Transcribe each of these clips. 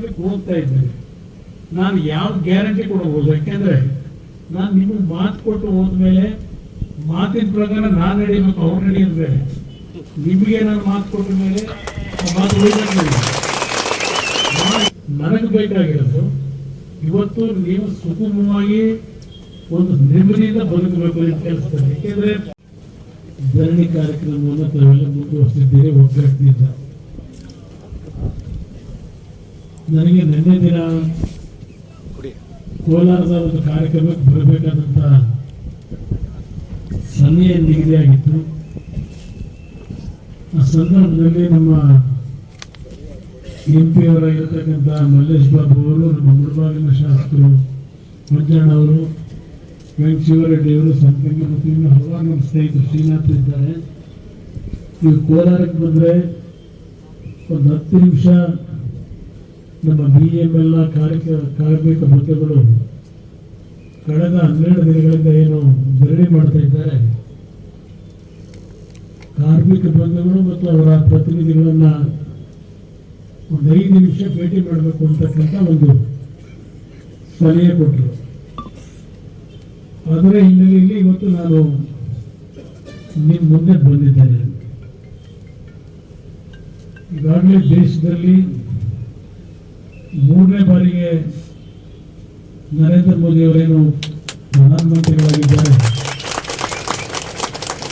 ಮಾಡ್ಲಿಕ್ಕೆ ಹೋಗ್ತಾ ಇದ್ದೇನೆ. ನಾನು ಯಾವ ಗ್ಯಾರಂಟಿ ಕೊಡಬಹುದು? ಯಾಕೆಂದ್ರೆ ನಾನು ನಿಮಗೆ ಮಾತು ಕೊಟ್ಟು ಹೋದ್ಮೇಲೆ ಮಾತಿನ ಪ್ರಕಾರ ನಾನು ನಡೀಬೇಕು, ಅವ್ರು ನಡೆಯೋದು ಬೇರೆ. ನಿಮಗೆ ನಾನು ಮಾತು ಕೊಟ್ಟ ಮೇಲೆ ಮಾತು ಉಳಿಬೇಕು. ನನಗೆ ಬೇಕಾಗಿರೋದು ಇವತ್ತು ನೀವು ಸುಗಮವಾಗಿ ಒಂದು ನೆಮ್ಮದಿಯಿಂದ ಬದುಕಬೇಕು ಅಂತ ಕೆಲಸದಲ್ಲಿ. ಯಾಕೆಂದ್ರೆ ಧರಣಿ ಕಾರ್ಯಕ್ರಮವನ್ನು ತಾವೆಲ್ಲ ಮುಂದುವರಿಸಿದ್ದೀರಿ ಒಗ್ಗಟ್ಟಿನಿಂದ. ನನಗೆ ನಿನ್ನೆ ದಿನ ಕೋಲಾರದ ಒಂದು ಕಾರ್ಯಕ್ರಮಕ್ಕೆ ಬರಬೇಕಾದಂತ ಸಮಯ ನಿಗದಿಯಾಗಿತ್ತು. ಆ ಸಂದರ್ಭದಲ್ಲಿ ನಮ್ಮ MP ಅವರಾಗಿರ್ತಕ್ಕಂಥ ಮಲ್ಲೇಶ್ ಬಾಬು ಅವರು, ನಮ್ಮ ಮುಳಬಾಗಿಲಿನ ಶಾಸಕರು ಮಂಜಣ್ಣ ಅವರು, ವೆಂಕಟಶಿವರೆಡ್ಡಿ ಅವರು, ಸಂಪಂಗಿ ಮತ್ತು ಇನ್ನು ಹಲವಾರು ನಮ್ಮ ಸ್ನೇಹಿತರು ಶ್ರೀನಾಥ್ ಇದ್ದಾರೆ. ನೀವು ಕೋಲಾರಕ್ಕೆ ಬಂದರೆ ಒಂದು 10 ನಿಮಿಷ ನಮ್ಮ BML ಕಾರ್ಮಿಕ ಬಂಧುಗಳು ಕಳೆದ 12 ದಿನಗಳಿಂದ ಏನು ಧರಣಿ ಮಾಡ್ತಾ ಇದ್ದಾರೆ, ಕಾರ್ಮಿಕ ಬಂಧುಗಳು ಮತ್ತು ಅವರ ಪ್ರತಿನಿಧಿಗಳನ್ನ ಒಂದು 5 ನಿಮಿಷ ಭೇಟಿ ಮಾಡಬೇಕು ಅಂತಕ್ಕಂಥ ಒಂದು ಸಲಹೆ ಕೊಟ್ಟರು. ಅದರ ಹಿನ್ನೆಲೆಯಲ್ಲಿ ಇವತ್ತು ನಾನು ನಿಮ್ಮ ಮುಂದೆ ಬಂದಿದ್ದೇನೆ. ಈಗಾಗಲೇ ದೇಶದಲ್ಲಿ 3ನೇ ಬಾರಿಗೆ ನರೇಂದ್ರ ಮೋದಿ ಅವರೇನು ಪ್ರಧಾನಮಂತ್ರಿಗಳಾಗಿದ್ದಾರೆ.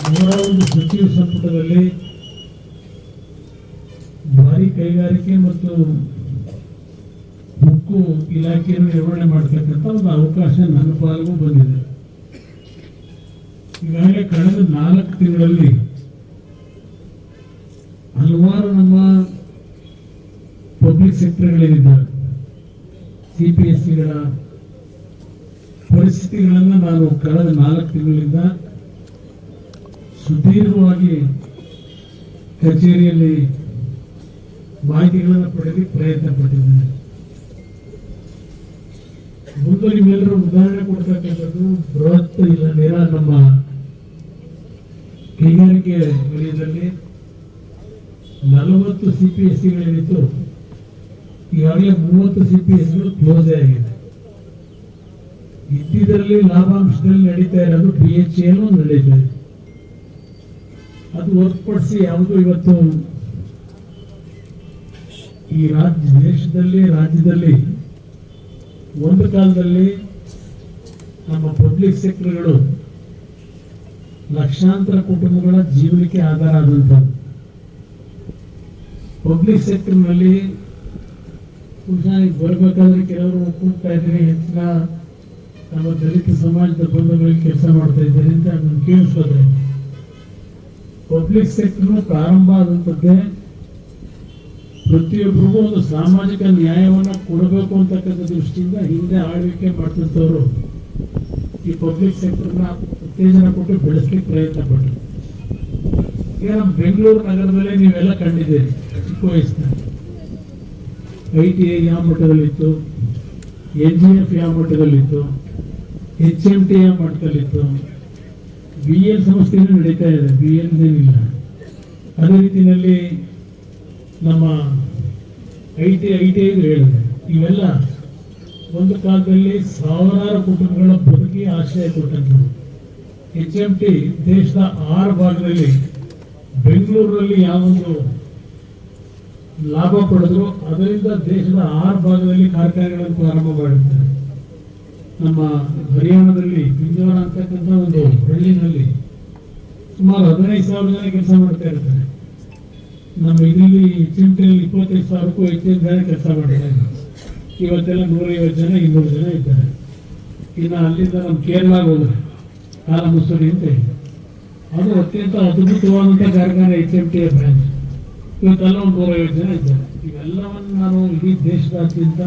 ಅವರ ಒಂದು ಸಚಿವ ಸಂಪುಟದಲ್ಲಿ ಭಾರಿ ಕೈಗಾರಿಕೆ ಮತ್ತು ಉಕ್ಕು ಇಲಾಖೆಯನ್ನು ನಿರ್ವಹಣೆ ಮಾಡತಕ್ಕಂಥ ಒಂದು ಅವಕಾಶ ನನ್ನ ಪಾಲಿಗೂ ಬಂದಿದೆ. ಈಗಾಗಲೇ ಕಳೆದ 4 ತಿಂಗಳಲ್ಲಿ ಹಲವಾರು ನಮ್ಮ ಪಬ್ಲಿಕ್ ಸೆಕ್ಟರ್ಗಳೇನಿದ್ದಾರೆ CPSCಗಳ ಪರಿಸ್ಥಿತಿಗಳನ್ನು ನಾನು ಕಳೆದ 4 ತಿಂಗಳಿಂದ ಸುದೀರ್ಘವಾಗಿ ಕಚೇರಿಯಲ್ಲಿ ಮಾಹಿತಿಗಳನ್ನು ಪಡೆದು ಪ್ರಯತ್ನ ಪಟ್ಟಿದ್ದೇನೆ. ಮುಂದೆ ನಿಮ್ಮೆಲ್ಲರೂ ಉದಾಹರಣೆ ಕೊಡ್ತಕ್ಕಂಥದ್ದು ಬೃಹತ್ ಇಲ್ಲ ನೇರ ನಮ್ಮ ಕೈಗಾರಿಕೆ ವಲಯದಲ್ಲಿ 40 CPSCಗಳೇನಿತ್ತು, ಈಗಾಗಲೇ 30 CPSCಗಳು ಕ್ಲೋಸ್ ಆಗಿದೆ. ಇದ್ದಿದ್ರಲ್ಲಿ ಲಾಭಾಂಶದಲ್ಲಿ ನಡೀತಾ ಇರೋದು BHEL ನಡೀತಾ ಇದೆ. ಅದು ಹೊರತುಪಡಿಸಿ ಯಾವುದು ಇವತ್ತು ಈ ರಾಜ್ಯದಲ್ಲಿ ಒಂದು ಕಾಲದಲ್ಲಿ ನಮ್ಮ ಪಬ್ಲಿಕ್ ಸೆಕ್ಟರ್ಗಳು ಲಕ್ಷಾಂತರ ಕುಟುಂಬಗಳ ಜೀವನಕ್ಕೆ ಆಧಾರ ಆದಂಥದ್ದು. ಪಬ್ಲಿಕ್ ಸೆಕ್ಟರ್ನಲ್ಲಿ ಬರಬೇಕಾದ್ರೆ ಕೆಲವರು ಒಪ್ಪಿಡ್ತಾ ಇದ್ದೀರಿ, ಹೆಚ್ಚಿನ ನಮ್ಮ ದಲಿತ ಸಮಾಜದ ಬಂಧುಗಳಿಗೆ ಕೆಲಸ ಮಾಡ್ತಾ ಇದ್ದಾರೆ ಅಂತ ಅದನ್ನು ಕೇಳಿಸೋದೆ. ಪಬ್ಲಿಕ್ ಸೆಕ್ಟರ್ ಪ್ರಾರಂಭ ಆದಂಥದ್ದೇ ಪ್ರತಿಯೊಬ್ಬರಿಗೂ ಒಂದು ಸಾಮಾಜಿಕ ನ್ಯಾಯವನ್ನು ಕೊಡಬೇಕು ಅಂತಕ್ಕಂಥ ದೃಷ್ಟಿಯಿಂದ ಹಿಂದೆ ಆಳ್ವಿಕೆ ಮಾಡ್ತಿದ್ದವರು ಈ ಪಬ್ಲಿಕ್ ಸೆಕ್ಟರ್ನ ಉತ್ತೇಜನ ಕೊಟ್ಟು ಬೆಳೆಸಲಿಕ್ಕೆ ಪ್ರಯತ್ನ ಪಟ್ಟರು. ಈಗ ನಮ್ಮ ಬೆಂಗಳೂರು ನಗರದಲ್ಲೇ ನೀವೆಲ್ಲ ಕಂಡಿದ್ದೀರಿ. ಚಿಕ್ಕ ವಯಸ್ಸಿನ ITI ಯಾವ ಮಟ್ಟದಲ್ಲಿತ್ತು, NGF ಯಾವ ಮಟ್ಟದಲ್ಲಿತ್ತು, HMT ಯಾವ ಮಟ್ಟದಲ್ಲಿತ್ತು, BL ಸಂಸ್ಥೆಯೂ ನಡೀತಾ ಇದೆ, BL ಏನಿಲ್ಲ. ಅದೇ ರೀತಿಯಲ್ಲಿ ನಮ್ಮ ITI ಹೇಳಿದೆ. ಇವೆಲ್ಲ ಒಂದು ಕಾಲದಲ್ಲಿ ಸಾವಿರಾರು ಕುಟುಂಬಗಳ ಬದುಕಿ ಆಶ್ರಯ ಕೊಟ್ಟಂಥದ್ದು. HMT ದೇಶದ 6 ಭಾಗದಲ್ಲಿ ಬೆಂಗಳೂರಲ್ಲಿ ಯಾವೊಂದು ಲಾಭ ಪಡೆದ್ರು ಅದರಿಂದ ದೇಶದ 6 ಭಾಗದಲ್ಲಿ ಕಾರ್ಖಾನೆಗಳನ್ನು ಪ್ರಾರಂಭ ಮಾಡಿದ್ದಾರೆ. ನಮ್ಮ ಹರಿಯಾಣದಲ್ಲಿ ಪಿಂಜೋರ ಅಂತಕ್ಕಂಥ ಒಂದು ಹಳ್ಳಿನಲ್ಲಿ ಸುಮಾರು 15,000 ಜನ ಕೆಲಸ ಮಾಡ್ತಾ ಇರ್ತಾರೆ. ನಮ್ಮ ಇದರಲ್ಲಿ ಚಿಂಟೆಯಲ್ಲಿ 25,000ಕ್ಕೂ ಹೆಚ್ಚಿನ ಜನ ಕೆಲಸ ಮಾಡ್ತಾರೆ. ಇವತ್ತೆಲ್ಲ 150 ಜನ 200 ಜನ ಇದ್ದಾರೆ. ಇನ್ನು ಅಲ್ಲಿಂದ ನಮ್ಮ ಕೇರಳಗೆ ಹೋದ್ರೆ ಕಾಲಮುಸ್ತೂರಿ ಅಂತ ಅದು ಅತ್ಯಂತ ಅದ್ಭುತವಾದಂಥ ಕಾರ್ಖಾನೆ HMT ಬ್ರಾಂಚ್. ಇವತ್ತೆಲ್ಲ ಒಂದು 150 ಜನ ಇದ್ದಾರೆ. ಇವೆಲ್ಲವನ್ನು ನಾನು ಇಡೀ ದೇಶದಾದ್ಯಂತ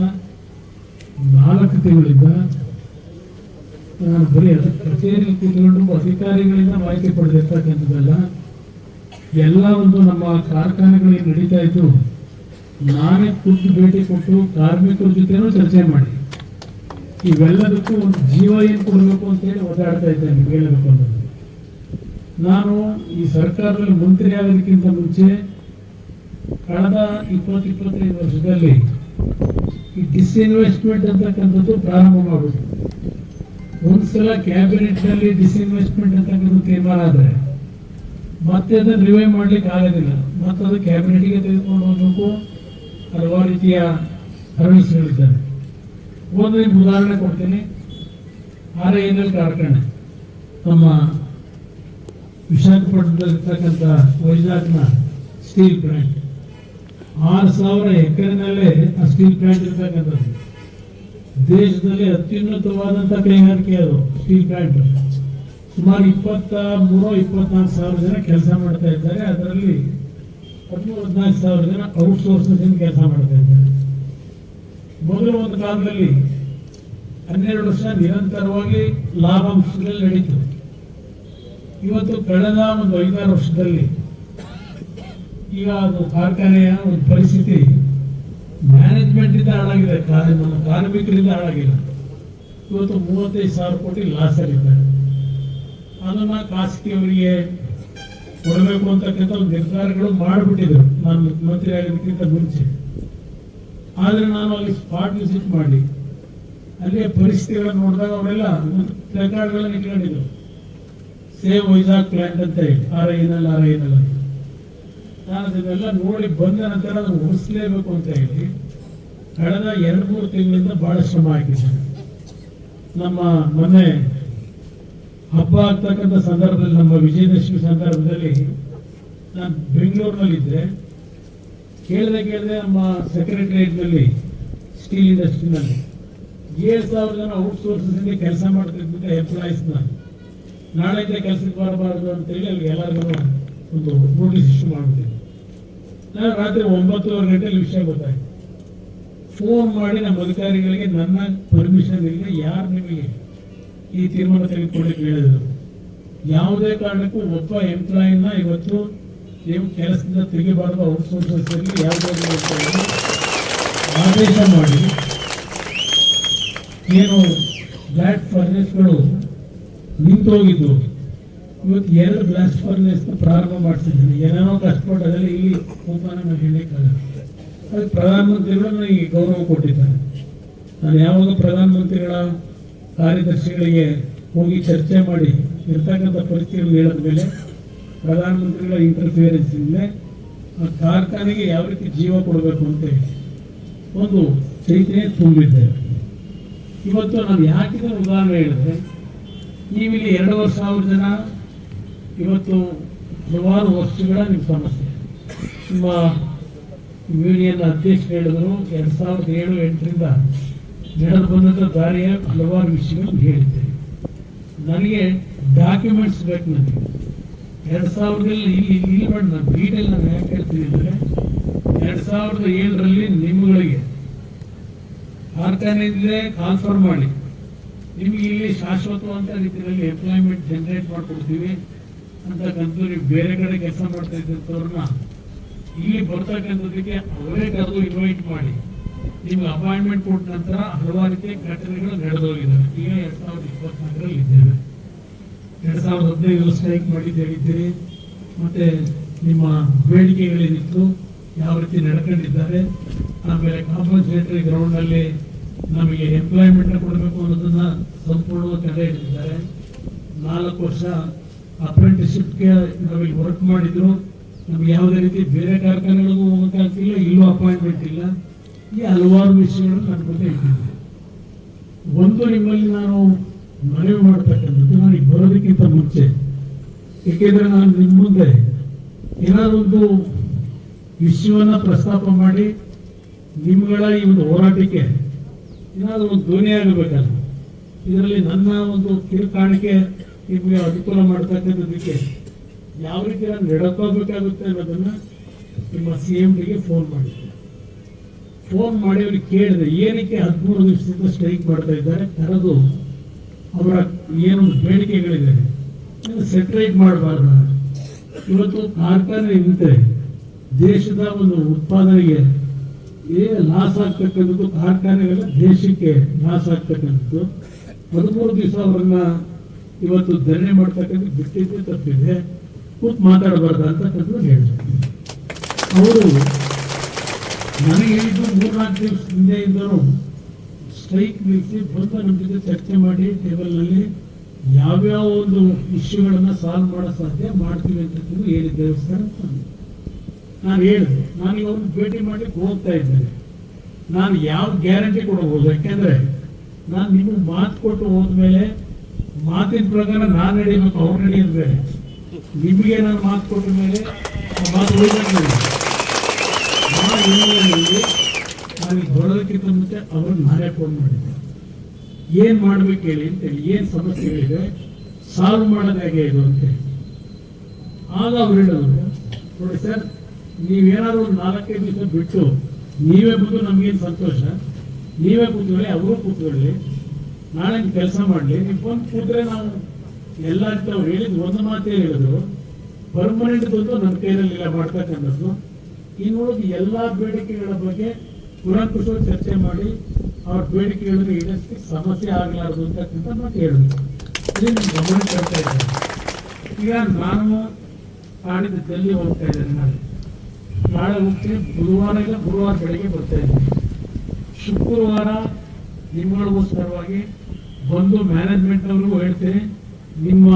4 ತಿಂಗಳಿಂದ ನಾನು ಬರೀ ಕಚೇರಿ ಕೂತ್ಕೊಂಡು ಅಧಿಕಾರಿಗಳಿಂದ ಮಾಹಿತಿ ಪಡೆದಿರ್ತಕ್ಕಂಥದ್ದಲ್ಲ, ಎಲ್ಲ ಒಂದು ನಮ್ಮ ಕಾರ್ಖಾನೆಗಳಿಗೆ ನಡೀತಾ ಇದ್ದು ನಾನೇ ಖುದ್ದು ಭೇಟಿ ಕೊಟ್ಟು ಕಾರ್ಮಿಕರ ಜೊತೆನೂ ಚರ್ಚೆ ಮಾಡಿ ಇವೆಲ್ಲದಕ್ಕೂ ಒಂದು ಜೀವ ಏನು ಕೊಡಬೇಕು ಅಂತೇಳಿ ಓದಾಡ್ತಾ ಇದ್ದೇನೆ. ಹೇಳಬೇಕು ಅನ್ನೋದು, ನಾನು ಈ ಸರ್ಕಾರದಲ್ಲಿ ಮಂತ್ರಿ ಆಗೋದಕ್ಕಿಂತ ಮುಂಚೆ ಕಳೆದ 20-25 ವರ್ಷದಲ್ಲಿ ಈ ಡಿಸ್ಇನ್ವೆಸ್ಟ್ಮೆಂಟ್ ಅಂತಕ್ಕಂಥದ್ದು ಪ್ರಾರಂಭ ಮಾಡುದು. ಒಂದ್ಸಲ ಕ್ಯಾಬಿನೆಟ್ ನಲ್ಲಿ ಡಿಸ್ಇನ್ವೆಸ್ಟ್ಮೆಂಟ್ ಅಂತಕ್ಕಂಥ ತೀರ್ಮಾನ ಆದ್ರೆ ಮತ್ತೆ ಅದನ್ನು ರಿವೈವ್ ಮಾಡ್ಲಿಕ್ಕೆ ಆಗೋದಿಲ್ಲ. ಮತ್ತೆ ಅದು ಕ್ಯಾಬಿನೆಟ್ಗೆ ತೆಗೆದುಕೊಂಡು ಹೋಗ್ಬೇಕು. ಹಲವಾರು ರೀತಿಯ ಹರಳಿಸಿಗಳಿದ್ದಾರೆ. ಒಂದು ಉದಾಹರಣೆ ಕೊಡ್ತೀನಿ. RINL ಕಾರ್ಖಾನೆ ನಮ್ಮ ವಿಶಾಖಪಟ್ಟಣದಲ್ಲಿರ್ತಕ್ಕಂಥ ವೈಜಾಗ್ನ ಸ್ಟೀಲ್ ಪ್ಲಾಂಟ್ 6,000 ಎಕರೆನಲ್ಲೇ ಆ ಸ್ಟೀಲ್ ಪ್ಲಾಂಟ್ ಇರ್ತಕ್ಕಂಥದ್ದು. ದೇಶದಲ್ಲಿ ಅತ್ಯುನ್ನತವಾದಂಥ ಕೈಗಾರಿಕೆ ಅದು ಸ್ಟೀಲ್ ಪ್ಲಾಂಟ್. ಸುಮಾರು 23-24 ಸಾವಿರ ಜನ ಕೆಲಸ ಮಾಡ್ತಾ ಇದ್ದಾರೆ. ಅದರಲ್ಲಿ 13-14 ಸಾವಿರ ಜನ ಔಟ್ಸೋರ್ಸಿಂಗ್ ಕೆಲಸ ಮಾಡ್ತಾ ಇದ್ದಾರೆ. ಮೊದಲು ಒಂದು ಕಾಲದಲ್ಲಿ 12 ವರ್ಷ ನಿರಂತರವಾಗಿ ಲಾಭಾಂಶದಲ್ಲಿ ನಡೀತು. ಇವತ್ತು ಕಳೆದ ಒಂದು 5-6 ವರ್ಷದಲ್ಲಿ ಈಗ ಅದು ಕಾರ್ಖಾನೆಯ ಒಂದು ಪರಿಸ್ಥಿತಿ ಮ್ಯಾನೇಜ್ಮೆಂಟ್ ಇಂದ ಹಾಳಾಗಿದೆ, ನಮ್ಮ ಕಾರ್ಮಿಕರಿಂದ ಹಾಳಾಗಿಲ್ಲ. ಇವತ್ತು 35 ಸಾವಿರ ಕೋಟಿ ಲಾಸ್ ಆಗಿದ್ದಾರೆ. ಅದನ್ನ ಖಾಸಗಿಯವರಿಗೆ ಕೊಡಬೇಕು ಅಂತಕ್ಕಂಥ ಒಂದು ನಿರ್ಧಾರಗಳು ಮಾಡಿಬಿಟ್ಟಿದ್ರು ನಾನು ಮುಖ್ಯಮಂತ್ರಿ ಆಗೋದಕ್ಕಿಂತ ಮುಂಚೆ. ಆದ್ರೆ ನಾನು ಅಲ್ಲಿ ಸ್ಪಾಟ್ ವಿಸಿಟ್ ಮಾಡಿ ಅಲ್ಲಿಯ ಪರಿಸ್ಥಿತಿಗಳನ್ನು ನೋಡಿದಾಗ ಅವರೆಲ್ಲ ಪ್ಲೇಕಾರ್ಡ್ಗಳನ್ನು ಇಟ್ಕೊಂಡಿದ್ರು. ಸೇವ್ ವೈಜಾಗ್ ಪ್ಲಾಂಟ್ ಅಂತ ಹೇಳಿ RINL ನಾನು ಅದನ್ನೆಲ್ಲ ನೋಡಿ ಬಂದ ನಂತರ ಅದನ್ನು ಉಳಿಸಲೇಬೇಕು ಅಂತ ಹೇಳಿ ಕಳೆದ 2-3 ತಿಂಗಳಿಂದ ಬಹಳ ಶ್ರಮ ಹಾಕಿದ್ದೇನೆ. ನಮ್ಮ ಮೊನ್ನೆ ಹಬ್ಬ ಆಗ್ತಕ್ಕಂಥ ಸಂದರ್ಭದಲ್ಲಿ, ನಮ್ಮ ವಿಜಯದಶಮಿ ಸಂದರ್ಭದಲ್ಲಿ ನಾನು ಬೆಂಗಳೂರಿನಲ್ಲಿದ್ದೆ. ಕೇಳಿದೆ ನಮ್ಮ ಸೆಕ್ರೆಟರಿಯೇಟ್ನಲ್ಲಿ ಸ್ಟೀಲ್ ಇಂಡಸ್ಟ್ರಿನಲ್ಲಿ 7,000 ಜನ ಔಟ್ಸೋರ್ಸಿಂದ ಕೆಲಸ ಮಾಡ್ತಿದ್ದ ಎಂಪ್ಲಾಯೀಸ್ನ ನಾಳೆಯಿಂದ ಕೆಲಸಕ್ಕೆ ಬರಬಾರ್ದು ಅಂತೇಳಿ ಅಲ್ಲಿ ಎಲ್ಲರಿಗೂ ಒಂದು ನೋಟಿಸ್ ಇಶ್ಯೂ ಮಾಡ್ಬಿಟ್ಟಿದ್ದೆ. ನಾನು ರಾತ್ರಿ 9:30 ಗಂಟೆಯಲ್ಲಿ ವಿಷಯ ಗೊತ್ತಾಯ್ತು. ಫೋನ್ ಮಾಡಿ ನಮ್ಮ ಅಧಿಕಾರಿಗಳಿಗೆ ನನ್ನ ಪರ್ಮಿಷನ್ ಇಲ್ಲ, ಯಾರು ನಿಮಗೆ ಈ ತೀರ್ಮಾನ ತೆಗೆದುಕೊಳ್ಳಿಕ್ಕೆ ಹೇಳಿದರು. ಯಾವುದೇ ಕಾರಣಕ್ಕೂ ಒಬ್ಬ ಎಂಪ್ಲಾಯಿನ ಇವತ್ತು ನೀವು ಕೆಲಸದಿಂದ ತೆಗಿಬಾರ್ದು, ಔಟ್ಸೋರ್ಸಲ್ಲಿ ಯಾವುದೇ ಆದೇಶ ಮಾಡಿ ಏನು ಬ್ಲಾಸ್ಟ್ ಫರ್ನೇಸ್ಗಳು ನಿಂತೋಗಿದ್ದು ಇವತ್ತು 2 ಬ್ಲಾಸ್ಟ್ ಫರ್ನೇಸ್ ಪ್ರಾರಂಭ ಮಾಡ್ತಿದ್ದೀನಿ. ಏನೇನೋ ಕಷ್ಟಪಟ್ಟು ಅದರಲ್ಲಿ ಇಲ್ಲಿ ಕೂಪನ ನಾವು ಹೇಳಲಿಕ್ಕಾಗಲ್ಲ. ಅದಕ್ಕೆ ಪ್ರಧಾನಮಂತ್ರಿಗಳು ನನಗೆ ಗೌರವ ಕೊಟ್ಟಿದ್ದಾರೆ. ನಾನು ಯಾವಾಗ ಪ್ರಧಾನಮಂತ್ರಿಗಳ ಕಾರ್ಯದರ್ಶಿಗಳಿಗೆ ಹೋಗಿ ಚರ್ಚೆ ಮಾಡಿ ಇರ್ತಕ್ಕಂಥ ಪರಿಸ್ಥಿತಿಗಳು ಹೇಳಿದ ಮೇಲೆ ಪ್ರಧಾನಮಂತ್ರಿಗಳ ಇಂಟರ್ಫಿಯರೆನ್ಸ್ ಇಂದ ಆ ಕಾರ್ಖಾನೆಗೆ ಯಾವ ರೀತಿ ಜೀವ ಕೊಡಬೇಕು ಅಂತ ಒಂದು ಚೈತನ್ಯ ತುಂಬಿದ್ದೇವೆ. ಇವತ್ತು ನಾನು ಯಾಕಿದ ಉದಾಹರಣೆ ಹೇಳಿದ್ರೆ, ನೀವಿಲ್ಲಿ 2,000 ಜನ ಇವತ್ತು ಹಲವಾರು ವರ್ಷಗಳ ನಿಮ್ಮ ಸಮಸ್ಯೆ. ನಿಮ್ಮ ಯೂನಿಯನ್ ಅಧ್ಯಕ್ಷರು ಹೇಳಿದರು 2007-8ರಿಂದ ನಡೆದು ಬಂದಂಥ ದಾರಿಯ ಹಲವಾರು ವಿಷಯಗಳನ್ನು ಹೇಳಿದ್ದೇನೆ. ನನಗೆ ಡಾಕ್ಯುಮೆಂಟ್ಸ್ ಬೇಕು. ನನಗೆ 2000ರಲ್ಲಿ ಇಲ್ಲಿ ಮಾಡಿ ನಾನು ಡೀಟೇಲ್ ನಾನು ಯಾಕೆ ಹೇಳ್ತೀನಿ ಅಂದರೆ, 2007ರಲ್ಲಿ ನಿಮ್ಮಗಳಿಗೆ ಕಾರ್ಖಾನೆಯಿಂದಲೇ ಕಾನ್ಫರ್ ಮಾಡಿ ನಿಮ್ಗೆ ಇಲ್ಲಿ ಶಾಶ್ವತವಾದ ರೀತಿಯಲ್ಲಿ ಎಂಪ್ಲಾಯ್ಮೆಂಟ್ ಜನರೇಟ್ ಮಾಡ್ಕೊಡ್ತೀವಿ ಅಂತಕ್ಕಂಥ ನೀವು ಬೇರೆ ಕಡೆ ಕೆಲಸ ಮಾಡ್ತಾ ಇದ್ದಂಥವ್ರನ್ನ ಇಲ್ಲಿ ಬರ್ತಕ್ಕಂಥದಕ್ಕೆ ಅವರೇ ಕರೆದು ಇನ್ವೈಟ್ ಮಾಡಿ ನಿಮ್ಗೆ ಅಪಾಯಿಂಟ್ಮೆಂಟ್ ಕೊಟ್ಟ ನಂತರ ಹಲವಾರು ರೀತಿಯ ಘಟನೆಗಳು ನಡೆದೋಗಿದ್ದಾವೆ. ಈಗ 2024ರಲ್ಲಿ ಇದ್ದೇವೆ. 2015 ಸ್ಟ್ರೈಕ್ ಮಾಡಿದ್ದೀರಿ. ಮತ್ತೆ ನಿಮ್ಮ ಬೇಡಿಕೆಗಳೇನಿತ್ತು ಯಾವ ರೀತಿ ನಡ್ಕೊಂಡಿದ್ದಾರೆ. ಆಮೇಲೆ ಕಾಂಪನ್ಸೇಟರಿ ಗ್ರೌಂಡ್ನಲ್ಲಿ ನಮಗೆ ಎಂಪ್ಲಾಯ್ಮೆಂಟ್ ಕೊಡಬೇಕು ಅನ್ನೋದನ್ನ ಸಂಪೂರ್ಣವಾಗಿ ತಡೆ ಹಿಡಿದಿದ್ದಾರೆ. 4 ವರ್ಷ ಅಪ್ರೆಂಟಿಸ್ಶಿಪ್ಗೆ ನಾವಿಲ್ಲಿ ವರ್ಕ್ ಮಾಡಿದ್ರು. ನಮ್ಗೆ ಯಾವುದೇ ರೀತಿ ಬೇರೆ ಕಾರ್ಖಾನೆಗಳಿಗೂ ಹೋಗೋಕ್ಕಾಗ್ತಿಲ್ಲ, ಇಲ್ಲೂ ಅಪಾಯಿಂಟ್ಮೆಂಟ್ ಇಲ್ಲ. ಈ ಹಲವಾರು ವಿಷಯಗಳು ನನ್ನ ಮುಂದೆ ಇಟ್ಟಿದ್ದೆ. ಒಂದು ನಿಮ್ಮಲ್ಲಿ ನಾನು ಮನವಿ ಮಾಡ್ತಕ್ಕಂಥದ್ದು, ನನಗೆ ಬರೋದಕ್ಕಿಂತ ಮುಂಚೆ, ಏಕೆಂದರೆ ನಾನು ನಿಮ್ಮ ಮುಂದೆ ಏನಾದರೂ ಒಂದು ವಿಷಯವನ್ನ ಪ್ರಸ್ತಾಪ ಮಾಡಿ ನಿಮ್ಗಳ ಈ ಒಂದು ಹೋರಾಟಕ್ಕೆ ಏನಾದರೂ ಒಂದು ಧ್ವನಿ ಆಗಬೇಕಲ್ಲ. ಇದರಲ್ಲಿ ನನ್ನ ಒಂದು ಕಿರುಕಾಣಿಕೆ ನಿಮಗೆ ಅನುಕೂಲ ಮಾಡ್ತಕ್ಕಂಥದಕ್ಕೆ ಯಾವ ರೀತಿ ನಾನು ನಡ್ಕೋಬೇಕಾಗುತ್ತೆ ಅನ್ನೋದನ್ನ ನಿಮ್ಮ CMDಗೆ ಫೋನ್ ಮಾಡಿದ್ದೆ. ಫೋನ್ ಮಾಡಿ ಅವ್ರಿಗೆ ಕೇಳಿದೆ, ಏನಕ್ಕೆ 13 ದಿವಸದಿಂದ ಸ್ಟ್ರೈಕ್ ಮಾಡ್ತಾ ಇದ್ದಾರೆ, ಕರೆದು ಅವರ ಏನು ಬೇಡಿಕೆಗಳಿದೆ ಸೆಟ್ರೇಟ್ ಮಾಡಬಾರ್ದ. ಇವತ್ತು ಕಾರ್ಖಾನೆ ನಿಂತರೆ ದೇಶದ ಒಂದು ಉತ್ಪಾದನೆಗೆ ಲಾಸ್ ಆಗ್ತಕ್ಕಂಥದ್ದು, ಕಾರ್ಖಾನೆಗಳ ದೇಶಕ್ಕೆ ಲಾಸ್ ಆಗ್ತಕ್ಕಂಥದ್ದು. 13 ದಿವಸ ಅವರನ್ನ ಇವತ್ತು ಧರಣಿ ಮಾಡ್ತಕ್ಕಂಥ ಬಿಟ್ಟಿದ್ದೆ ತಪ್ಪಿದೆ, ಕೂತ್ ಮಾತಾಡಬಾರ್ದ ಅಂತಕ್ಕಂಥದ್ದು ಹೇಳಿದ್ರು. ಅವರು ನನಗೆ ಹೇಳಿದ್ದು 3-4 ದಿವಸ ಹಿಂದೆಯಿಂದಲೂ ಸ್ಟ್ರೈಕ್ ನಿಲ್ಲಿಸಿ ಬಂದು ನಮ್ಮ ಜೊತೆ ಚರ್ಚೆ ಮಾಡಿ ಟೇಬಲ್ನಲ್ಲಿ ಯಾವ್ಯಾವ ಒಂದು ಇಶ್ಯೂಗಳನ್ನ ಸಾಲ್ವ್ ಮಾಡೋ ಸಾಧ್ಯ ಮಾಡ್ತೀವಿ ಅಂತ ಹೇಳಿದ್ದೇವೆ ಸರ್ ಅಂತ ನಾನು ಹೇಳಿದೆ. ನಾನೀಗ ಅವ್ರನ್ನ ಭೇಟಿ ಮಾಡ್ಲಿಕ್ಕೆ ಹೋಗ್ತಾ ಇದ್ದೇನೆ. ನಾನು ಯಾವ ಗ್ಯಾರಂಟಿ ಕೊಡಬಹುದು, ಯಾಕೆಂದ್ರೆ ನಾನು ನಿಮಗೆ ಮಾತು ಕೊಟ್ಟು ಹೋದ್ಮೇಲೆ ಮಾತಿನ ಪ್ರಕಾರ ನಾನು ನಡೀಬೇಕು, ಅವ್ರು ನಡೆಯೋದು ಬೇರೆ. ನಿಮಗೆ ನಾನು ಮಾತು ಕೊಟ್ಟ ಮೇಲೆ ಮಾತು ಉಳಿಬೇಕು. ನನಗೆ ಬರೋದಕ್ಕಿಂತ ಮುಂಚೆ ಅವ್ರನ್ನ ನಾನೇ ಫೋನ್ ಮಾಡಿದ್ದೆ. ಏನ್ ಮಾಡ್ಬೇಕು ಹೇಳಿ ಅಂತೇಳಿ, ಏನ್ ಸಮಸ್ಯೆಗಳಿದೆ, ಸಾಲ್ವ್ ಮಾಡೋದು ಹೇಗೆ ಇದು ಅಂತೇಳಿ. ಆಗ ಅವ್ರು ಹೇಳಿದ್ರು, ನೋಡಿ ಸರ್, ನೀವೇನಾದ್ರು ಒಂದು 4-5 ದಿವಸ ಬಿಟ್ಟು ನೀವೇ ಬಂದು ನಮ್ಗೇನು ಸಂತೋಷ, ನೀವೇ ಕೂತ್ಕೊಳ್ಳಿ, ಅವರು ಕೂತ್ಕೊಳ್ಳಿ, ನಾಳೆ ಕೆಲಸ ಮಾಡಲಿ. ನೀವು ಬಂದು ಕೂತ್ರೆ ನಾವು ಎಲ್ಲ ಅಂತ ಅವ್ರು ಹೇಳಿದ್ ಒಂದು ಮಾತೇ ಹೇಳಿದ್ರು, ಪರ್ಮನೆಂಟ್ ಬಂದು ನನ್ನ ಕೈಯಲ್ಲಿಲ್ಲ ಮಾಡ್ತಕ್ಕಂಥದ್ದು. ಇನ್ನುಳಿದ ಎಲ್ಲ ಬೇಡಿಕೆಗಳ ಬಗ್ಗೆ ಕೂಲಂಕುಷವಾಗಿ ಚರ್ಚೆ ಮಾಡಿ ಅವ್ರ ಬೇಡಿಕೆಗಳನ್ನು ಈಡೇರಿಸಿ ಸಮಸ್ಯೆ ಆಗಲಾರದು ಅಂತಕ್ಕಂಥ ಮಾತು ಹೇಳಿದ್ರು. ಇದನ್ನು ಗಮನ ತರ್ತಾ ಇದ್ದಾರೆ. ಈಗ ನಾನು ನಾಡಿದ್ದು ಡೆಲ್ಲಿ ಹೋಗ್ತಾ ಇದ್ದೇನೆ. ನಾಳೆ ಹೋಗ್ತೀನಿ, ಗುರುವಾರ ಬೆಳಗ್ಗೆ ಬರ್ತಾ ಇದ್ದೀನಿ. ಶುಕ್ರವಾರ ನಿಮ್ಮಗಳಿಗೋಸ್ಕರವಾಗಿ ಬಂದು ಮ್ಯಾನೇಜ್ಮೆಂಟ್ ಅವ್ರಿಗೂ ಹೇಳ್ತೇನೆ, ನಿಮ್ಮ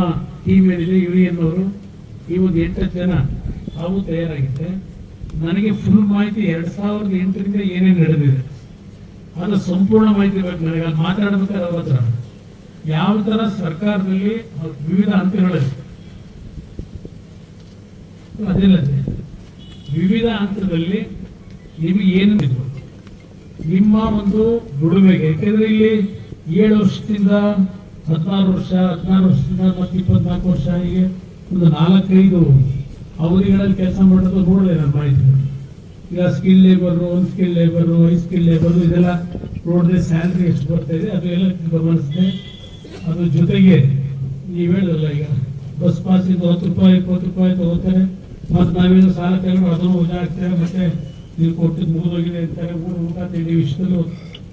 ಟೀಮ್ ಏನಿದೆ ಯೂನಿಯನ್ ಅವರು ಈ ಒಂದು 8 ಜನ ತಾವು ತಯಾರಾಗಿದೆ. ನನಗೆ ಫುಲ್ ಮಾಹಿತಿ 2008ರಿಂದ ಏನೇನು ನಡೆದಿದೆ ಅದು ಸಂಪೂರ್ಣ ಮಾಹಿತಿ ಬೇಕು ನನಗೆ. ಅಲ್ಲಿ ಮಾತಾಡಬೇಕಾದ್ರೆ ಅವ್ರ ಹತ್ರ ಯಾವ ತರ ಸರ್ಕಾರದಲ್ಲಿ ವಿವಿಧ ಹಂತಗಳಲ್ಲಿ ಅದಿಲ್ಲದೆ ವಿವಿಧ ಹಂತದಲ್ಲಿ ನಿಮಗೆ ಏನು ನಿಮ್ಮ ಒಂದು ದುಡಿಮೆಗೆ, ಯಾಕೆಂದ್ರೆ ಇಲ್ಲಿ 7 ವರ್ಷದಿಂದ 16 ವರ್ಷ, 16 ವರ್ಷದಿಂದ ಮತ್ತೆ 24 ವರ್ಷ, ಹೀಗೆ ಒಂದು 4-5 ಅವಧಿಗಳಲ್ಲಿ ಕೆಲಸ ಮಾಡೋದು ನೋಡಿದೆ ನನ್ನ ಮಾಹಿತಿ. ಈಗ ಸ್ಕಿಲ್ ಲೇಬರ್, ಅನ್ಸ್ಕಿಲ್ ಲೇಬರ್, ಹೈಸ್ಕಿಲ್ ಲೇಬರ್ ಇದೆಲ್ಲ ನೋಡಿದ್ರೆ ಸ್ಯಾಲ್ರಿ ಎಷ್ಟು ಬರ್ತಾ ಇದೆ ಅದು ಎಲ್ಲ ಗಮನಿಸಿದೆ. ಅದ್ರ ಜೊತೆಗೆ ನೀವು ಹೇಳಿದ್ರಲ್ಲ, ಈಗ ಬಸ್ ಪಾಸ್ ಇದು 10 ರೂಪಾಯಿ 20 ರೂಪಾಯಿ ತಗೋತಾರೆ, ಮತ್ತೆ ನಾವೇನು ಸಾಲ ತಗೊಂಡು ಅದನ್ನು ವಜಾ ಹಾಕ್ತಾರೆ, ಮತ್ತೆ ನೀವು ಕೊಟ್ಟಿದ್ದು ಮುಗಿದೋಗಿದೆ ಅಂತಾರೆ, ಊಟ ತಿಂಡಿ ವಿಷಯದಲ್ಲೂ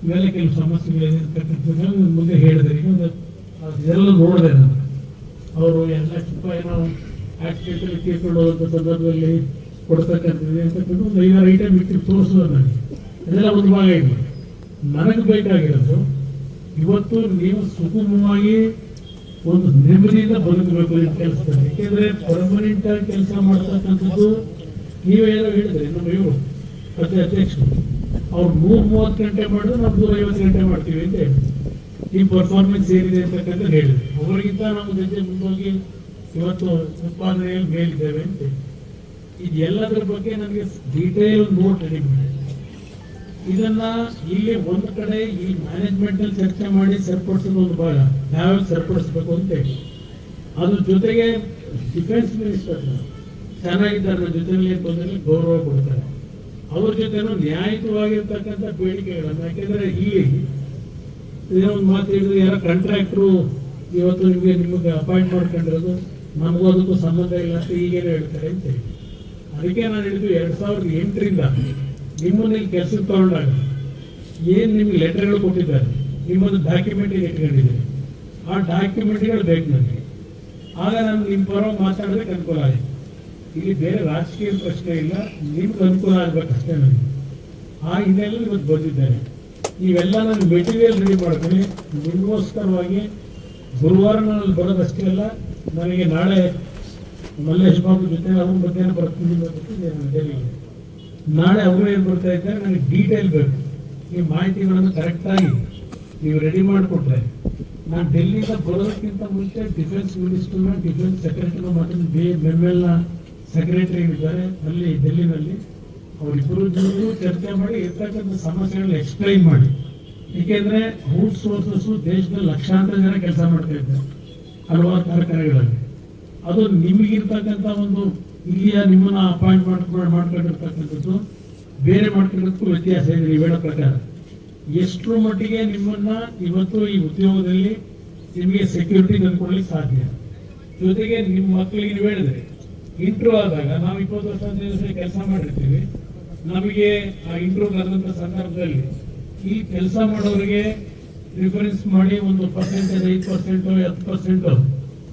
ಇವೆಲ್ಲ ಕೆಲವು ಸಮಸ್ಯೆಗಳಿದೆ ಅಂತಕ್ಕಂಥದ್ದು ಮುಂದೆ ಹೇಳಿದೆ. ಈಗ ಇದೆಲ್ಲ ನೋಡಿದೆ ನಾನು. ಅವರು 2 ಲಕ್ಷ ರೂಪಾಯಿ ನಾವು ಆಕ್ಸಿಡೆಂಟಲ್ಲಿ ತೀರ್ಕೊಂಡು ಹೋದಂಥ ಸಂದರ್ಭದಲ್ಲಿ ಕೊಡ್ತಕ್ಕಂಥದ್ದು ಅಂತಕ್ಕಂಥ ಒಂದು 5-6 ಐಟಮ್ ಇಟ್ಟು ತೋರಿಸೋದು ನನಗೆ. ಅದೆಲ್ಲ ಒಂದು ಭಾಗ ಇದೆ. ನನಗೆ ಬೇಕಾಗಿರೋದು ಇವತ್ತು ನೀವು ಸುಗಮವಾಗಿ ಒಂದು ನೆಮ್ಮದಿಯಿಂದ ಬದುಕಬೇಕು ಈ ಕೆಲಸದಲ್ಲಿ. ಯಾಕೆಂದ್ರೆ ಪರ್ಮನೆಂಟ್ ಆಗಿ ಕೆಲಸ ಮಾಡ್ತಕ್ಕಂಥದ್ದು ನೀವೇನೋ ಹೇಳಿದ್ರೆ ನಮ್ಮ ಇವರು ಪ್ರತಿ ಅಧ್ಯಕ್ಷರು ಅವ್ರು 130 ಗಂಟೆ ಮಾಡಿದ್ರೆ ನಾವು 150 ಗಂಟೆ ಮಾಡ್ತೀವಿ ಅಂತ ಹೇಳಿ ಈ ಪರ್ಫಾರ್ಮೆನ್ಸ್ ಏನಿದೆ ಅಂತಕ್ಕಂಥ ಹೇಳಿದ್ರು. ಅವರಿಗಿಂತ ನಾವು ಜೊತೆ ಮುಂದೋಗಿ ಇವತ್ತು ಉತ್ಪಾದನೆಯಲ್ಲಿ ಮೇಲಿದ್ದೇವೆ ಅಂತ. ಇದೆಲ್ಲದರ ಬಗ್ಗೆ ನನಗೆ ಡೀಟೇಲ್ ನೋಟ್ ರೆಡಿ ಮಾಡಿ ಇದನ್ನ ಇಲ್ಲಿ ಒಂದು ಕಡೆ ಈ ಮ್ಯಾನೇಜ್ಮೆಂಟ್ ಅಲ್ಲಿ ಚರ್ಚೆ ಮಾಡಿ ಸರಿಪಡಿಸೋದು ಒಂದು ಭಾಗ, ಯಾವ್ಯಾವ ಸರಿಪಡಿಸ್ಬೇಕು ಅಂತ ಹೇಳಿ. ಅದ್ರ ಜೊತೆಗೆ ಡಿಫೆನ್ಸ್ ಮಿನಿಸ್ಟರ್ ಚೆನ್ನಾಗಿದ್ದಾರೆ, ನನ್ನ ಜೊತೆಯಲ್ಲಿ ತೊಂದರೆ ಗೌರವ ಕೊಡ್ತಾರೆ. ಅವ್ರ ಜೊತೆನೂ ನ್ಯಾಯಯುತವಾಗಿರ್ತಕ್ಕಂಥ ಬೇಡಿಕೆಗಳನ್ನು, ಯಾಕೆಂದ್ರೆ ಇಲ್ಲಿ ಏನೋ ಒಂದು ಮಾತು ಹೇಳಿದ್ರೆ ಯಾರೋ ಕಾಂಟ್ರಾಕ್ಟ್ರು ಇವತ್ತು ನಿಮಗೆ ಅಪಾಯಿಂಟ್ ಮಾಡ್ಕೊಂಡಿರೋದು ನಮಗೂ ಅದಕ್ಕೂ ಸಂಬಂಧ ಇಲ್ಲ ಅಂತ ಈಗೇನೋ ಹೇಳ್ತಾರೆ ಅಂತ ಹೇಳಿ. ಅದಕ್ಕೆ ನಾನು ಹೇಳಿದ್ದು 2008ರಿಂದ ನಿಮ್ಮನ್ನ ಇಲ್ಲಿ ಕೆಲಸಕ್ಕೆ ತಗೊಂಡಾಗ ಏನು ನಿಮ್ಗೆ ಲೆಟರ್ಗಳು ಕೊಟ್ಟಿದ್ದಾರೆ, ನಿಮ್ಮದು ಡಾಕ್ಯುಮೆಂಟ್ ಇಟ್ಕೊಂಡಿದ್ದೀರಿ, ಆ ಡಾಕ್ಯುಮೆಂಟ್ಗಳು ಬೇಕು ನನಗೆ. ಆಗ ನಾನು ನಿಮ್ಮ ಪರವಾಗಿ ಮಾತಾಡೋದಕ್ಕೆ ಅನುಕೂಲ ಆಯಿತು. ಇಲ್ಲಿ ಬೇರೆ ರಾಜಕೀಯ ಪ್ರಶ್ನೆ ಇಲ್ಲ, ನಿಮ್ಗೆ ಅನುಕೂಲ ಆಗ್ಬೇಕಷ್ಟೇ ನನಗೆ. ಆ ಹಿನ್ನೆಲೆಯಲ್ಲಿ ಇವತ್ತು ಬಂದಿದ್ದೇನೆ. ನೀವೆಲ್ಲ ನಾನು ಮೆಟೀರಿಯಲ್ ರೆಡಿ ಮಾಡ್ತೀನಿ ನಿಮಗೋಸ್ಕರವಾಗಿ. ಗುರುವಾರ ನಾನು ಬರೋದಷ್ಟೇ ಅಲ್ಲ, ನನಗೆ ನಾಳೆ ಮಲ್ಲೇಶ್ ಬಾಬು ಜೊತೆ ಅವ್ರ ಮಧ್ಯಾಹ್ನ ಬರ್ತೀನಿ ಡೆಲ್ಲಿಗೆ. ನಾಳೆ ಅವರು ಏನು ಬರ್ತಾ ಇದ್ದಾರೆ, ನನಗೆ ಡೀಟೇಲ್ ಬೇಕು. ಈ ಮಾಹಿತಿಗಳನ್ನು ಕರೆಕ್ಟಾಗಿ ನೀವು ರೆಡಿ ಮಾಡಿಕೊಟ್ರೆ ನಾನು ಡೆಲ್ಲಿಯಿಂದ ಬರೋದಕ್ಕಿಂತ ಮುಂಚೆ ಡಿಫೆನ್ಸ್ ಮಿನಿಸ್ಟರ್ನ, ಡಿಫೆನ್ಸ್ ಸೆಕ್ರೆಟರಿ ಮತ್ತು ಬೆಮ್ಮೆಲ್ನ ಸೆಕ್ರೆಟರಿ ಇದ್ದಾರೆ ಅಲ್ಲಿ ಡೆಲ್ಲಿನಲ್ಲಿ, ಅವರಿಬ್ಬರು ಚರ್ಚೆ ಮಾಡಿ ಇರ್ತಕ್ಕಂಥ ಸಮಸ್ಯೆಗಳನ್ನ ಎಕ್ಸ್ಪ್ಲೈನ್ ಮಾಡಿ. ಏಕೆಂದ್ರೆ ಔಟ್ ಸೋರ್ಸಸ್ ದೇಶದಲ್ಲಿ ಲಕ್ಷಾಂತರ ಜನ ಕೆಲಸ ಮಾಡ್ತಾ ಇದ್ದಾರೆ ಹಲವಾರು ಕಾರ್ಖಾನೆಗಳಲ್ಲಿ. ಅದು ನಿಮಗಿರ್ತಕ್ಕಂಥ ಒಂದು ಇಲ್ಲಿಯ ನಿಮ್ಮನ್ನ ಅಪಾಯಿಂಟ್ ಮಾಡ್ಕೊಂಡಿರ್ತಕ್ಕಂಥದ್ದು ಬೇರೆ ಮಾಡ್ಕೊಂಡಿರೋದಕ್ಕೂ ವ್ಯತ್ಯಾಸ ಇದೆ. ನೀವು ಹೇಳೋ ಪ್ರಕಾರ ಎಷ್ಟರ ಮಟ್ಟಿಗೆ ನಿಮ್ಮನ್ನ ಇವತ್ತು ಈ ಉದ್ಯೋಗದಲ್ಲಿ ನಿಮಗೆ ಸೆಕ್ಯೂರಿಟಿ ತಂದುಕೊಳ್ಳಿಕ್ಕೆ ಸಾಧ್ಯ. ಜೊತೆಗೆ ನಿಮ್ಮ ಮಕ್ಕಳಿಗೆ ನೀವು ಹೇಳಿದ್ರೆ ಇಂಟ್ರೂ ಆದಾಗ ನಾವು 20 ವರ್ಷ 15 ವರ್ಷ ಕೆಲಸ ಮಾಡಿರ್ತೀವಿ, ನಮಗೆ ಆ ಇಂಟ್ರೂ ಆದಂಥ ಸಂದರ್ಭದಲ್ಲಿ ಈ ಕೆಲಸ ಮಾಡೋರಿಗೆ ಪ್ರಿಫರೆನ್ಸ್ ಮಾಡಿ ಒಂದು 5% 10%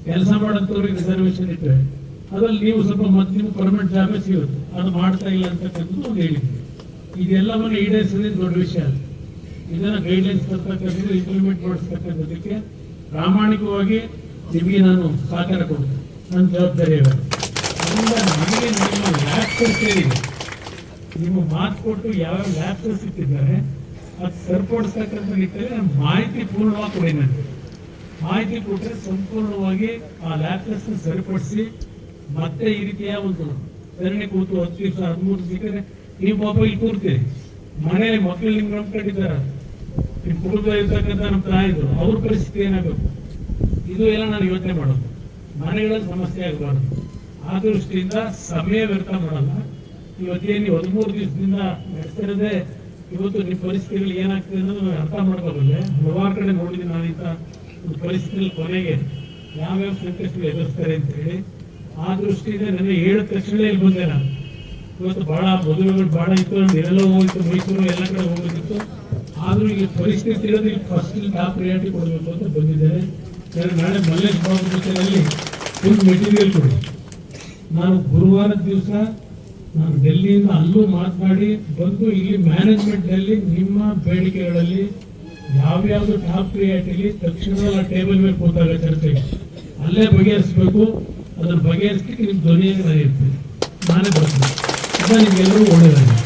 ಕೆಲಸ ಮಾಡೋಂಥವ್ರಿಗೆ ರಿಸರ್ವೇಶನ್ ಇಟ್ಟರೆ ಅದ್ರಲ್ಲಿ ನೀವು ಸ್ವಲ್ಪ ಮತ್ತೆ ನಿಮ್ಗೆ ಪರ್ಮನೆಂಟ್ ಜಾಬೇ ಸಿಗುತ್ತೆ. ಅದು ಮಾಡ್ತಾ ಇಲ್ಲ ಅಂತಕ್ಕಂಥದ್ದು ಒಂದು ಹೇಳಿದ್ವಿ. ಇದೆಲ್ಲವನ್ನು ಈಡೇರಿಸೋದೇ ದೊಡ್ಡ ವಿಷಯ ಅಲ್ಲ. ಇದನ್ನ ಗೈಡ್ಲೈನ್ಸ್ ತರ್ತಕ್ಕಂಥದ್ದು ಇಂಪ್ಲಿಮೆಂಟ್ ಮಾಡಿಸ್ತಕ್ಕಂಥದ್ದಕ್ಕೆ ಪ್ರಾಮಾಣಿಕವಾಗಿ ನಿಮಗೆ ನಾನು ಸಹಕಾರ ಕೊಡ್ತೇನೆ. ನನ್ನ ಜವಾಬ್ದಾರಿ ಇವೆ. ಅದರಿಂದ ನಮಗೆ ನಿಮ್ಮ ಲ್ಯಾಬ್ಸಸ್ ಏನಿದೆ, ನಿಮ್ಮ ಮಾತು ಕೊಟ್ಟು ಯಾವ್ಯಾವ ಲ್ಯಾಬ್ಸಸ್ ಇಟ್ಟಿದ್ದಾರೆ ಅದು ಸರಿಪಡಿಸ್ತಕ್ಕಂಥ ನಿಟ್ಟಿನಲ್ಲಿ ನಾನು ಮಾಹಿತಿ ಪೂರ್ಣವಾಗಿ ಕೊಡಿ. ನನಗೆ ಮಾಹಿತಿ ಕೊಟ್ಟರೆ ಸಂಪೂರ್ಣವಾಗಿ ಆ ಲ್ಯಾಬ್ಸಸ್ ಸರಿಪಡಿಸಿ ಮತ್ತೆ ಈ ರೀತಿಯ ಒಂದು ಧರಣಿ ಕೂತು 10 ದಿವಸ 13 ಸಿಕ್ಕರೆ ನೀವು ಪಾಪ ಇಲ್ಲಿ ಕೂರ್ತೀರಿ. ಮನೆಯಲ್ಲಿ ಮಕ್ಕಳು ನಿಮ್ಗೆ ನಂಬ್ಕೊಂಡಿದ್ದಾರೆ, ನಿಮ್ಮ ಕುಟುಂಬದಲ್ಲಿ ಇರ್ತಕ್ಕಂಥ ನಮ್ಮ ತಾಯಿದ್ರು, ಅವ್ರ ಪರಿಸ್ಥಿತಿ ಏನಾಗಬೇಕು, ಇದು ಎಲ್ಲ ನಾನು ಯೋಚನೆ ಮಾಡೋದು. ಮನೆಗಳಲ್ಲಿ ಸಮಸ್ಯೆ ಆಗಬಾರ್ದು. ಆ ದೃಷ್ಟಿಯಿಂದ ಸಮಯ ವ್ಯರ್ಥ ಮಾಡಲ್ಲ. ಇವತ್ತೇನು 13 ದಿವಸದಿಂದ ನಡೆಸ್ತಿರೋದೇ ಇವತ್ತು ನಿಮ್ಮ ಪರಿಸ್ಥಿತಿಗಳು ಏನಾಗ್ತದೆ ಅನ್ನೋದು ಅರ್ಥ ಮಾಡ್ಕೋಬಲ್ಲೆ. ಹಲವಾರು ಕಡೆ ನೋಡಿದ್ದೀನಿ ನಾನು ಇಂಥ ಒಂದು ಪರಿಸ್ಥಿತಿಯಲ್ಲಿ ಕೊನೆಗೆ ಯಾವ್ಯಾವ ಸಂಕಷ್ಟಗಳು ಎದುರಿಸ್ತಾರೆ ಅಂತ ಹೇಳಿ. ಆ ದೃಷ್ಟಿಯಿಂದ ನನಗೆ ಹೇಳಿದ ತಕ್ಷಣ ಇಲ್ಲಿ ಬಂದೆ ನಾನು. ಇವತ್ತು ಬಹಳ ಮದುವೆಗಳು ಬಹಳ ಇತ್ತು, ಎಲ್ಲೆಲ್ಲೋ ಹೋಗಿತ್ತು, ಮೈಸೂರು ಎಲ್ಲ ಕಡೆ ಹೋಗೋದಿತ್ತು. ಆದ್ರೂ ಈಗ ಪರಿಸ್ಥಿತಿ ಇರೋದು ಇಲ್ಲಿ ಫಸ್ಟ್ ಟಾಪ್ ಪ್ರಿಯಾರಿಟಿ ಕೊಡಬೇಕು ಅಂತ ಬಂದಿದ್ದೇನೆ. ನಾಳೆ ಮಲ್ಲೇಶ್ ಬಾಬು ಜೊತೆಯಲ್ಲಿ ಫುಲ್ ಮೆಟೀರಿಯಲ್ ಕೊಡಿ. ನಾನು ಗುರುವಾರದ ದಿವಸ ನಾನು ಡೆಲ್ಲಿಯಿಂದ ಅಲ್ಲೂ ಮಾತನಾಡಿ ಬಂದು ಇಲ್ಲಿ ಮ್ಯಾನೇಜ್ಮೆಂಟ್ ನಲ್ಲಿ ನಿಮ್ಮ ಬೇಡಿಕೆಗಳಲ್ಲಿ ಯಾವ್ಯಾವ್ದು ಟಾಪ್ ಪ್ರಿಯಾರಿಟಿಲಿ ತಕ್ಷಣ ಟೇಬಲ್ ಮೇಲೆ ಕೂತಾಗ ಚರ್ಚೆಗೆ ಅಲ್ಲೇ ಬಗೆಹರಿಸಬೇಕು. ಅದನ್ನು ಬಗೆಹರಿಸಲಿಕ್ಕೆ ನಿಮ್ಮ ಧ್ವನಿಯಾಗಿ ನಾನು ಇರ್ತೀನಿ, ನಾನೇ ಬರ್ತೀನಿ. ಅದ ನಿಮ್ಗೆಲ್ಲರೂ ಒಳ್ಳೆಯದಾಗಿದೆ.